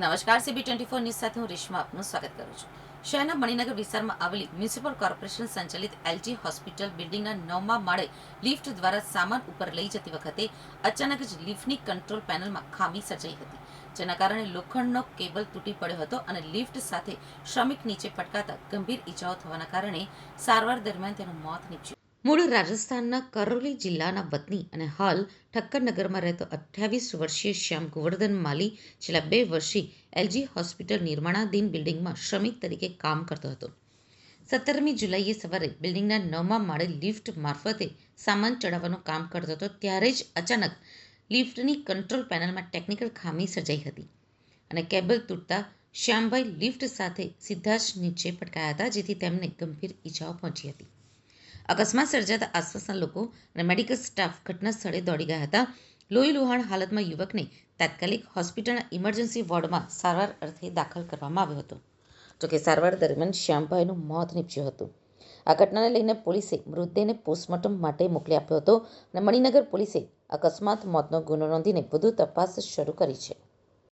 નમસ્કાર, CB24 news સાથે હું રેશમા આપનું સ્વાગત કરું છું. શહેરના મણિનગર વિસ્તારમાં આવેલી મ્યુનિસિપલ કોર્પોરેશન સંચાલિત LG હોસ્પિટલ બિલ્ડિંગના 9મા માળે લિફ્ટ દ્વારા સામાન ઉપર લઈ જતી વખતે અચાનક જ લિફ્ટની કંટ્રોલ પેનલમાં ખામી સર્જાઈ હતી, જેના કારણે લોખંડનો કેબલ તૂટી પડ્યો હતો અને લિફ્ટ સાથે શ્રમિક નીચે પટકાતા ગંભીર ઈજાઓ થવાના કારણે સારવાર દરમિયાન તેનું મોત નીપજ્યું. મૂળ રાજસ્થાનના કરૌલી જિલ્લાના વતની અને હાલ ઠક્કરનગરમાં રહેતો 28 વર્ષીય શ્યામ ગોવર્ધન માલી છેલ્લા 2 વર્ષથી LG હોસ્પિટલ નિર્માણાધીન બિલ્ડિંગમાં શ્રમિક તરીકે કામ કરતો હતો. 17મી જુલાઈએ સવારે બિલ્ડિંગના 9મા માળે લિફ્ટ મારફતે સામાન ચડાવવાનું કામ કરતો હતો ત્યારે જ અચાનક લિફ્ટની કંટ્રોલ પેનલમાં ટેકનિકલ ખામી સર્જાઈ હતી અને કેબલ તૂટતા શ્યામભાઈ લિફ્ટ સાથે સીધા જ નીચે પટકાયા હતા, જેથી તેમને ગંભીર ઈજાઓ પહોંચી હતી. અકસ્માત સર્જાતા આસપાસના લોકો અને મેડિકલ સ્ટાફ ઘટના સ્થળે દોડી ગયા હતા. લોહી લુહાણ હાલતમાં યુવકને તાત્કાલિક હોસ્પિટલના ઇમરજન્સી વોર્ડમાં સારવાર અર્થે દાખલ કરવામાં આવ્યો હતો. જોકે સારવાર દરમિયાન શ્યામભાઈનું મોત નીપજ્યું હતું. આ ઘટનાને લઈને પોલીસે મૃતદેહને પોસ્ટમોર્ટમ માટે મોકલી આપ્યો હતો અને મણિનગર પોલીસે અકસ્માત મોતનો ગુનો નોંધીને વધુ તપાસ શરૂ કરી છે.